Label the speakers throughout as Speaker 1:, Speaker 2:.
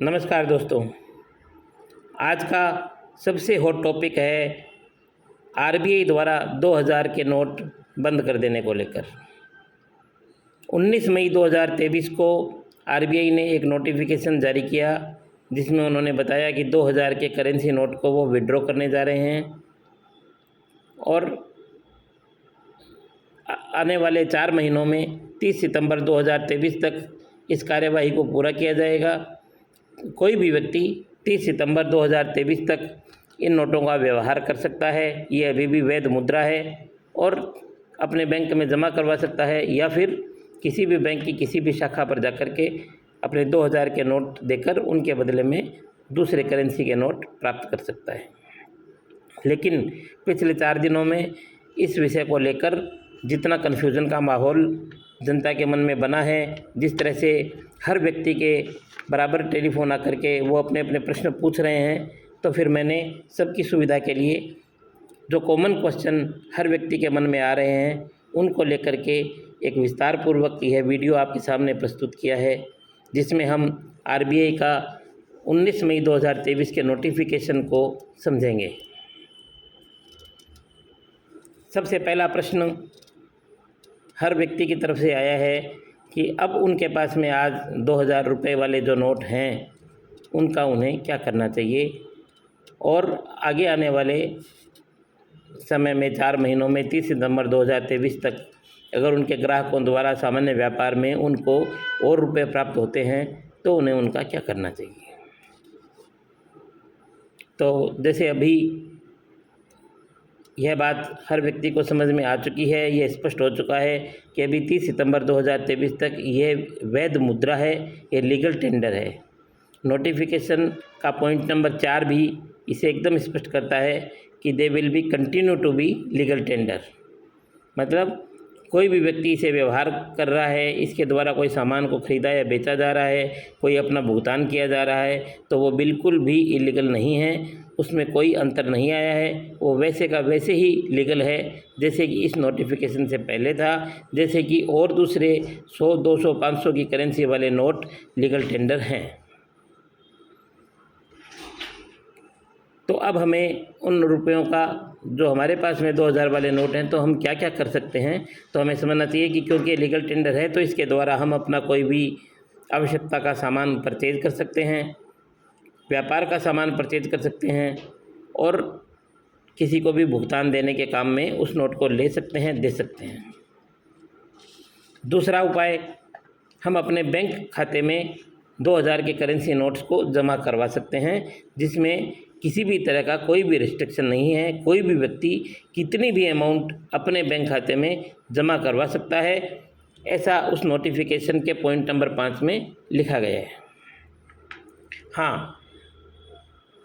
Speaker 1: नमस्कार दोस्तों। आज का सबसे हॉट टॉपिक है आरबीआई द्वारा 2000 के नोट बंद कर देने को लेकर। 19 मई 2023 को आरबीआई ने एक नोटिफिकेशन जारी किया जिसमें उन्होंने बताया कि 2000 के करेंसी नोट को वो विड्रॉ करने जा रहे हैं और आने वाले 4 महीनों में 30 सितंबर 2023 तक इस कार्यवाही को पूरा किया जाएगा। कोई भी व्यक्ति 30 सितंबर 2023 तक इन नोटों का व्यवहार कर सकता है। ये अभी भी वैध मुद्रा है और अपने बैंक में जमा करवा सकता है या फिर किसी भी बैंक की किसी भी शाखा पर जाकर के अपने 2000 के नोट देकर उनके बदले में दूसरे करेंसी के नोट प्राप्त कर सकता है। लेकिन पिछले 4 दिनों में इस विषय को लेकर जितना कन्फ्यूज़न का माहौल जनता के मन में बना है, जिस तरह से हर व्यक्ति के बराबर टेलीफोन आकर के वो अपने अपने प्रश्न पूछ रहे हैं, तो फिर मैंने सबकी सुविधा के लिए जो कॉमन क्वेश्चन हर व्यक्ति के मन में आ रहे हैं उनको लेकर के एक विस्तार पूर्वक यह वीडियो आपके सामने प्रस्तुत किया है, जिसमें हम आरबीआई का 19 मई 2023 के नोटिफिकेशन को समझेंगे। सबसे पहला प्रश्न हर व्यक्ति की तरफ से आया है कि अब उनके पास में आज 2000 रुपये वाले जो नोट हैं उनका उन्हें क्या करना चाहिए और आगे आने वाले समय में 4 महीनों में 30 सितंबर 2023 तक अगर उनके ग्राहकों द्वारा सामान्य व्यापार में उनको और रुपये प्राप्त होते हैं तो उन्हें उनका क्या करना चाहिए। तो जैसे अभी यह बात हर व्यक्ति को समझ में आ चुकी है, यह स्पष्ट हो चुका है कि अभी 30 सितंबर 2023 तक यह वैध मुद्रा है, ये लीगल टेंडर है। नोटिफिकेशन का पॉइंट नंबर 4 भी इसे एकदम स्पष्ट करता है कि they will be continue to be legal tender. मतलब कोई भी व्यक्ति इसे व्यवहार कर रहा है, इसके द्वारा कोई सामान को ख़रीदा या बेचा जा रहा है, कोई अपना भुगतान किया जा रहा है, तो वो बिल्कुल भी इलीगल नहीं है, उसमें कोई अंतर नहीं आया है। वो वैसे का वैसे ही लीगल है जैसे कि इस नोटिफिकेशन से पहले था, जैसे कि और दूसरे 100, 200, 500 की करेंसी वाले नोट लीगल टेंडर हैं। तो अब हमें उन रुपयों का जो हमारे पास में 2000 वाले नोट हैं तो हम क्या क्या कर सकते हैं, तो हमें समझना चाहिए कि क्योंकि लीगल टेंडर है तो इसके द्वारा हम अपना कोई भी आवश्यकता का सामान परचेज कर सकते हैं, व्यापार का सामान परचेज कर सकते हैं और किसी को भी भुगतान देने के काम में उस नोट को ले सकते हैं, दे सकते हैं। दूसरा उपाय, हम अपने बैंक खाते में 2000 के करेंसी नोट्स को जमा करवा सकते हैं, जिसमें किसी भी तरह का कोई भी रिस्ट्रिक्शन नहीं है। कोई भी व्यक्ति कितनी भी अमाउंट अपने बैंक खाते में जमा करवा सकता है, ऐसा उस नोटिफिकेशन के पॉइंट नंबर 5 में लिखा गया है। हाँ,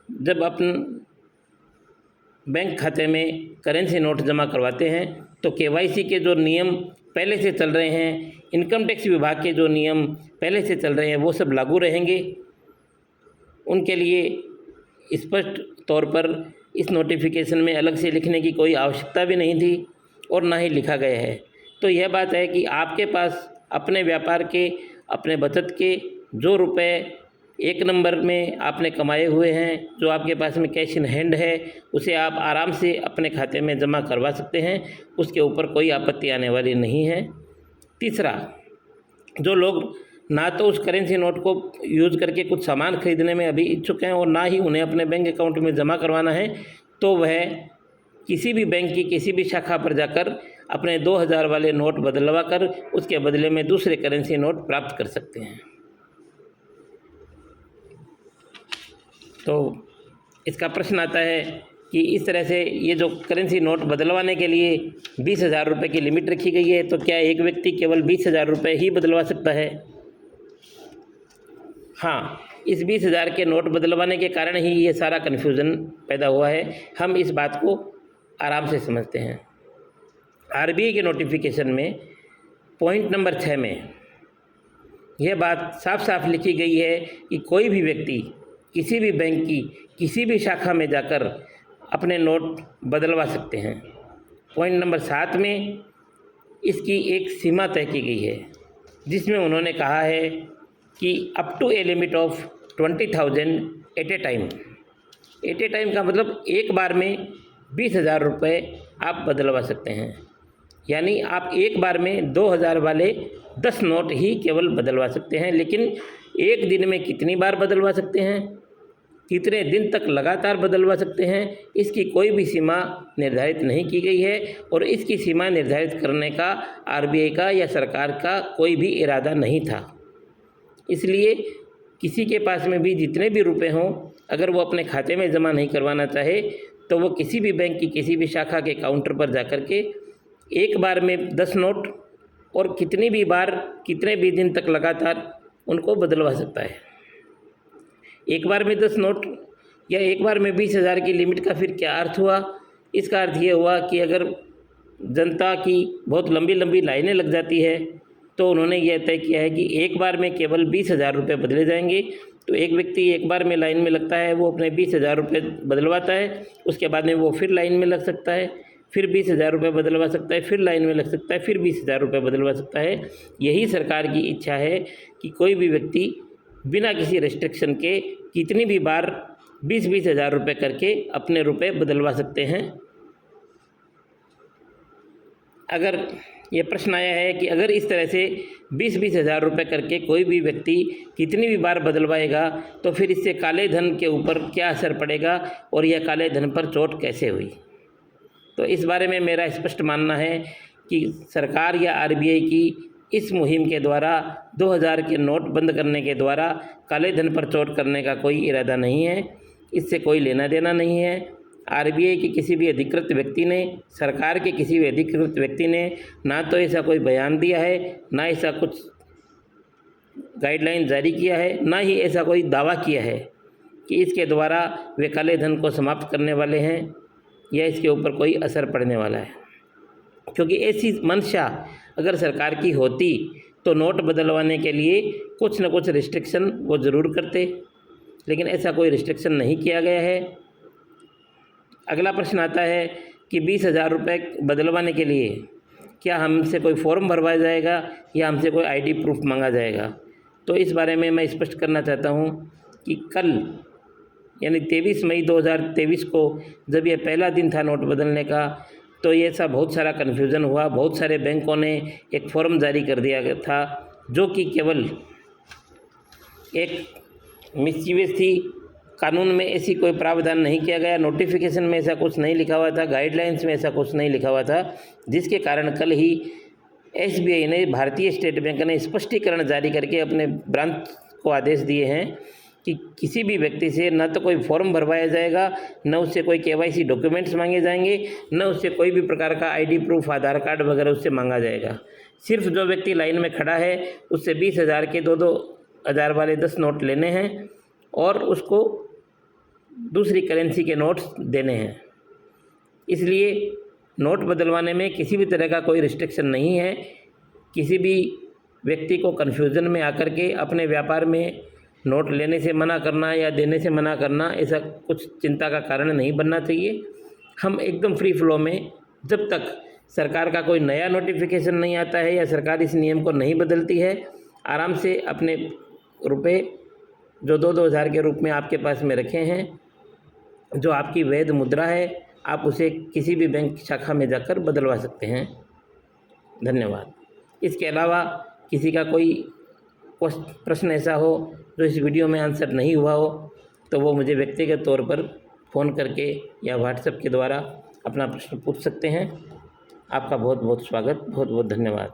Speaker 1: जब अपन बैंक खाते में करेंसी नोट जमा करवाते हैं तो केवाईसी के जो नियम पहले से चल रहे हैं, इनकम टैक्स विभाग के जो नियम पहले से चल रहे हैं वो सब लागू रहेंगे। उनके लिए स्पष्ट तौर पर इस नोटिफिकेशन में अलग से लिखने की कोई आवश्यकता भी नहीं थी और ना ही लिखा गया है। तो यह बात है कि आपके पास अपने व्यापार के, अपने बचत के जो रुपए 1 नंबर में आपने कमाए हुए हैं, जो आपके पास में कैश इन हैंड है, उसे आप आराम से अपने खाते में जमा करवा सकते हैं, उसके ऊपर कोई आपत्ति आने वाली नहीं है। तीसरा, जो लोग ना तो उस करेंसी नोट को यूज़ करके कुछ सामान खरीदने में अभी इच्छुक हैं और ना ही उन्हें अपने बैंक अकाउंट में जमा करवाना है, तो वह किसी भी बैंक की किसी भी शाखा पर जाकर अपने 2000 वाले नोट बदलवा कर उसके बदले में दूसरे करेंसी नोट प्राप्त कर सकते हैं। तो इसका प्रश्न आता है कि इस तरह से ये जो करेंसी नोट बदलवाने के लिए 20,000 रुपये की लिमिट रखी गई है, तो क्या एक व्यक्ति केवल 20,000 रुपये ही बदलवा सकता है? हाँ, इस 20,000 के नोट बदलवाने के कारण ही ये सारा कन्फ्यूज़न पैदा हुआ है। हम इस बात को आराम से समझते हैं। आरबीआई के नोटिफिकेशन में पॉइंट नंबर 6 में यह बात साफ साफ लिखी गई है कि कोई भी व्यक्ति किसी भी बैंक की किसी भी शाखा में जाकर अपने नोट बदलवा सकते हैं। पॉइंट नंबर 7 में इसकी एक सीमा तय की गई है, जिसमें उन्होंने कहा है कि up to a limit of 20,000 at a time का मतलब एक बार में 20,000 रुपये आप बदलवा सकते हैं। यानी आप एक बार में 2,000 वाले 10 नोट ही केवल बदलवा सकते हैं। लेकिन एक दिन में कितनी बार बदलवा सकते हैं, कितने दिन तक लगातार बदलवा सकते हैं, इसकी कोई भी सीमा निर्धारित नहीं की गई है और इसकी सीमा निर्धारित करने का आरबीआई का या सरकार का कोई भी इरादा नहीं था। इसलिए किसी के पास में भी जितने भी रुपए हों, अगर वो अपने खाते में जमा नहीं करवाना चाहे तो वो किसी भी बैंक की किसी भी शाखा के काउंटर पर जाकर के एक बार में 10 नोट और कितनी भी बार कितने भी दिन तक लगातार उनको बदलवा सकता है। एक बार में 10 नोट या एक बार में 20,000 की लिमिट का फिर क्या अर्थ हुआ? इसका अर्थ ये हुआ कि अगर जनता की बहुत लंबी लंबी लाइनें लग जाती है तो उन्होंने यह तय किया है कि एक बार में केवल 20,000 रुपये बदले जाएंगे। तो एक व्यक्ति एक बार में लाइन में लगता है, वो अपने 20,000 रुपये बदलवाता है, उसके बाद में वो फिर लाइन में लग सकता है, फिर 20,000 रुपये बदलवा सकता है, फिर लाइन में लग सकता है, फिर 20,000 रुपये बदलवा सकता है। यही सरकार की इच्छा है कि कोई भी व्यक्ति बिना किसी रेस्ट्रिक्शन के कितनी भी बार 20-20 हज़ार रुपये करके अपने रुपए बदलवा सकते हैं। अगर ये प्रश्न आया है कि अगर इस तरह से 20-20 हज़ार रुपये करके कोई भी व्यक्ति कितनी भी बार बदलवाएगा तो फिर इससे काले धन के ऊपर क्या असर पड़ेगा और यह काले धन पर चोट कैसे हुई? तो इस बारे में मेरा स्पष्ट मानना है कि सरकार या आरबीआई की इस मुहिम के द्वारा 2000 के नोट बंद करने के द्वारा काले धन पर चोट करने का कोई इरादा नहीं है, इससे कोई लेना देना नहीं है। आरबीआई के किसी भी अधिकृत व्यक्ति ने, सरकार के किसी भी अधिकृत व्यक्ति ने ना तो ऐसा कोई बयान दिया है, ना ऐसा कुछ गाइडलाइन जारी किया है, ना ही ऐसा कोई दावा किया है कि इसके द्वारा वे काले धन को समाप्त करने वाले हैं या इसके ऊपर कोई असर पड़ने वाला है। क्योंकि ऐसी मंशा अगर सरकार की होती तो नोट बदलवाने के लिए कुछ न कुछ रिस्ट्रिक्शन वो ज़रूर करते, लेकिन ऐसा कोई रिस्ट्रिक्शन नहीं किया गया है। अगला प्रश्न आता है कि 20,000 रुपये बदलवाने के लिए क्या हमसे कोई फॉर्म भरवाया जाएगा या हमसे कोई आईडी प्रूफ मांगा जाएगा? तो इस बारे में मैं स्पष्ट करना चाहता हूँ कि कल यानी 23 मई 2023 को जब यह पहला दिन था नोट बदलने का, तो ये ऐसा बहुत सारा कन्फ्यूज़न हुआ। बहुत सारे बैंकों ने एक फॉर्म जारी कर दिया था जो कि केवल एक मिसचीवेस थी। कानून में ऐसी कोई प्रावधान नहीं किया गया, नोटिफिकेशन में ऐसा कुछ नहीं लिखा हुआ था, गाइडलाइंस में ऐसा कुछ नहीं लिखा हुआ था, जिसके कारण कल ही एसबीआई ने, भारतीय स्टेट बैंक ने स्पष्टीकरण जारी करके अपने ब्रांच को आदेश दिए हैं कि किसी भी व्यक्ति से न तो कोई फॉर्म भरवाया जाएगा, न उससे कोई केवाईसी डॉक्यूमेंट्स मांगे जाएंगे, न उससे कोई भी प्रकार का आईडी प्रूफ, आधार कार्ड वगैरह उससे मांगा जाएगा। सिर्फ जो व्यक्ति लाइन में खड़ा है उससे 20,000 के 2-2 हज़ार वाले 10 नोट लेने हैं और उसको दूसरी करेंसी के नोट्स देने हैं। इसलिए नोट बदलवाने में किसी भी तरह का कोई रिस्ट्रिक्शन नहीं है। किसी भी व्यक्ति को कन्फ्यूज़न में आकर के अपने व्यापार में नोट लेने से मना करना या देने से मना करना, ऐसा कुछ चिंता का कारण नहीं बनना चाहिए। हम एकदम फ्री फ्लो में, जब तक सरकार का कोई नया नोटिफिकेशन नहीं आता है या सरकार इस नियम को नहीं बदलती है, आराम से अपने रुपए जो 2-2 हज़ार के रूप में आपके पास में रखे हैं, जो आपकी वैध मुद्रा है, आप उसे किसी भी बैंक शाखा में जाकर बदलवा सकते हैं। धन्यवाद। इसके अलावा किसी का कोई प्रश्न ऐसा हो जो इस वीडियो में आंसर नहीं हुआ हो तो वो मुझे व्यक्तिगत तौर पर फ़ोन करके या व्हाट्सएप के द्वारा अपना प्रश्न पूछ सकते हैं। आपका बहुत बहुत स्वागत, बहुत बहुत धन्यवाद।